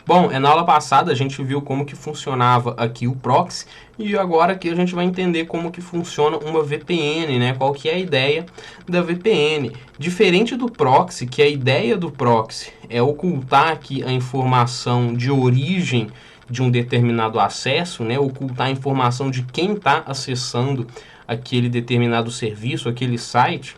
Bom, na aula passada a gente viu como que funcionava aqui o proxy e agora aqui a gente vai entender como que funciona uma VPN, né? Qual que é a ideia da VPN. Diferente do proxy, que a ideia do proxy é ocultar aqui a informação de origem de um determinado acesso, né? Ocultar a informação de quem está acessando aquele determinado serviço, aquele site.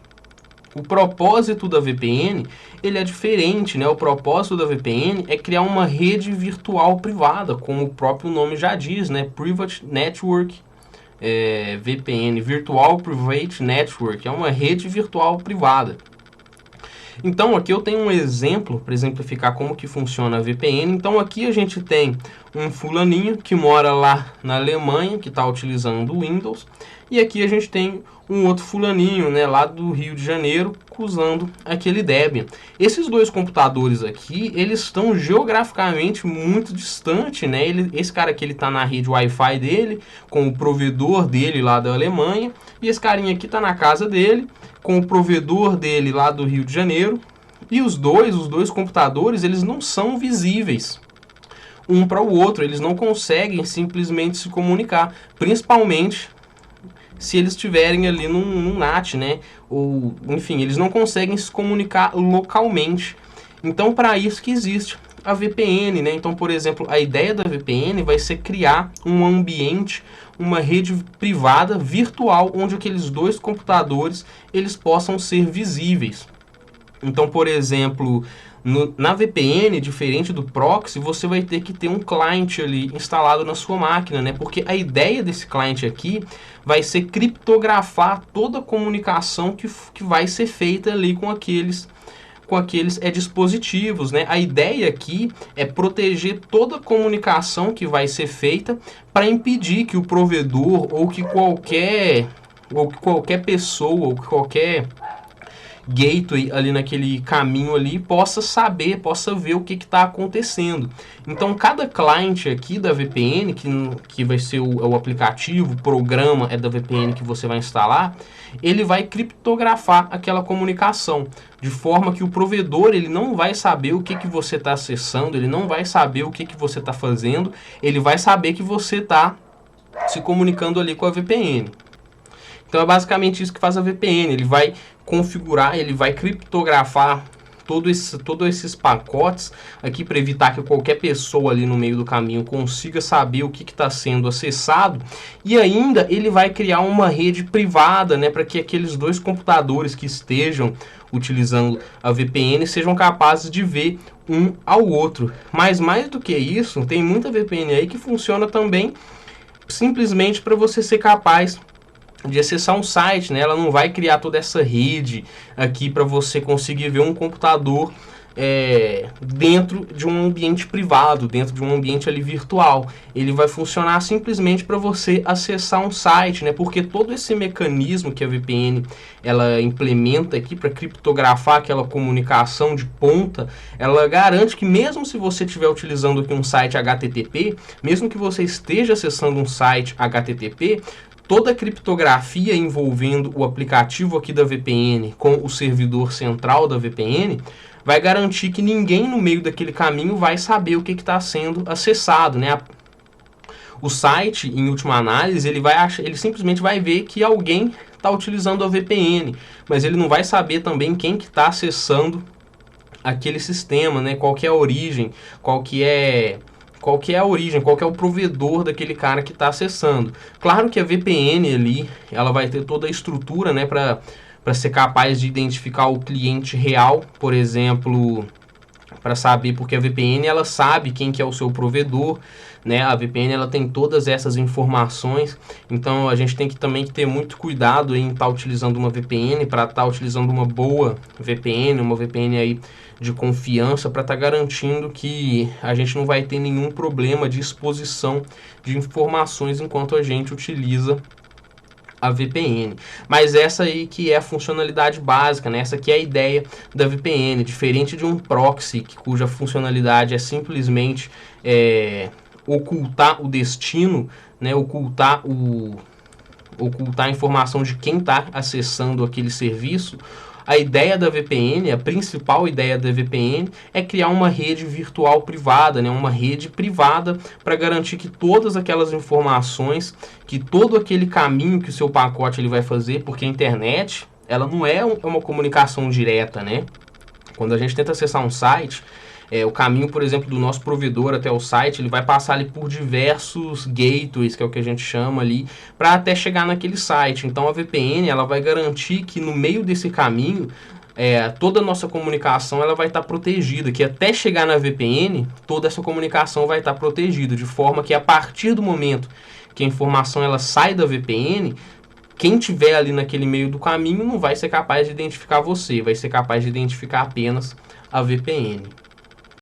O propósito da VPN, ele é diferente, né? O propósito da VPN é criar uma rede virtual privada, como o próprio nome já diz, né? Private Network, VPN, Virtual Private Network, é uma rede virtual privada. Então aqui eu tenho um exemplo para exemplificar como que funciona a VPN. Então aqui a gente tem um fulaninho que mora lá na Alemanha, que está utilizando o Windows. E aqui a gente tem um outro fulaninho, né, lá do Rio de Janeiro, usando aquele Debian. Esses dois computadores aqui, eles estão geograficamente muito distantes, né? Esse cara aqui, ele está na rede Wi-Fi dele, com o provedor dele lá da Alemanha. E esse carinha aqui está na casa dele, com o provedor dele lá do Rio de Janeiro. E os dois computadores, eles não são visíveis um para o outro. Eles não conseguem simplesmente se comunicar, principalmente se eles estiverem ali num NAT, né? Ou, enfim, eles não conseguem se comunicar localmente. Então, para isso que existe a VPN, né? Então, por exemplo, a ideia da VPN vai ser criar um ambiente, uma rede privada virtual, onde aqueles dois computadores eles possam ser visíveis. Então, por exemplo, na VPN, diferente do proxy, você vai ter que ter um client ali instalado na sua máquina, né? Porque a ideia desse client aqui vai ser criptografar toda a comunicação que vai ser feita ali com aqueles dispositivos, né? A ideia aqui é proteger toda a comunicação que vai ser feita para impedir que o provedor ou que qualquer pessoa ou que qualquer gateway ali naquele caminho ali possa ver o que está acontecendo. Então cada client aqui da VPN, que vai ser o aplicativo, o programa da VPN que você vai instalar, ele vai criptografar aquela comunicação, de forma que o provedor ele não vai saber o que você está acessando, ele não vai saber o que você está fazendo, ele vai saber que você está se comunicando ali com a VPN. Então é basicamente isso que faz a VPN, ele vai configurar, ele vai criptografar todos esses pacotes aqui para evitar que qualquer pessoa ali no meio do caminho consiga saber o que está sendo acessado, e ainda ele vai criar uma rede privada, né, para que aqueles dois computadores que estejam utilizando a VPN sejam capazes de ver um ao outro. Mas mais do que isso, tem muita VPN aí que funciona também simplesmente para você ser capaz de acessar um site, né? Ela não vai criar toda essa rede aqui para você conseguir ver um computador dentro de um ambiente privado, dentro de um ambiente ali virtual. Ele vai funcionar simplesmente para você acessar um site, né? Porque todo esse mecanismo que a VPN ela implementa aqui para criptografar aquela comunicação de ponta, ela garante que mesmo se você estiver utilizando aqui um site HTTP, mesmo que você esteja acessando um site HTTP, toda a criptografia envolvendo o aplicativo aqui da VPN com o servidor central da VPN vai garantir que ninguém no meio daquele caminho vai saber o que está sendo acessado, né? O site, em última análise, ele simplesmente vai ver que alguém está utilizando a VPN, mas ele não vai saber também quem que está acessando aquele sistema, né? Qual que é a origem, qual que é o provedor daquele cara que está acessando. Claro que a VPN ali, ela vai ter toda a estrutura, né, para ser capaz de identificar o cliente real, por exemplo, para saber, porque a VPN ela sabe quem que é o seu provedor, né? A VPN ela tem todas essas informações, então a gente tem que também ter muito cuidado em estar utilizando uma VPN, para estar utilizando uma boa VPN, uma VPN aí de confiança, para estar garantindo que a gente não vai ter nenhum problema de exposição de informações enquanto a gente utiliza a VPN. Mas essa aí que é a funcionalidade básica, né? Essa aqui é a ideia da VPN, diferente de um proxy, cuja funcionalidade é simplesmente ocultar o destino, né? Ocultar a informação de quem está acessando aquele serviço. A ideia da VPN, a principal ideia da VPN é criar uma rede virtual privada, né? Uma rede privada para garantir que todas aquelas informações, que todo aquele caminho que o seu pacote ele vai fazer, porque a internet ela não é uma comunicação direta, né? Quando a gente tenta acessar um site, o caminho, por exemplo, do nosso provedor até o site, ele vai passar ali por diversos gateways, que é o que a gente chama ali, para até chegar naquele site. Então a VPN ela vai garantir que no meio desse caminho, toda a nossa comunicação ela vai estar protegida, que até chegar na VPN, toda essa comunicação vai estar protegida, de forma que a partir do momento que a informação ela sai da VPN, quem tiver ali naquele meio do caminho não vai ser capaz de identificar você, vai ser capaz de identificar apenas a VPN.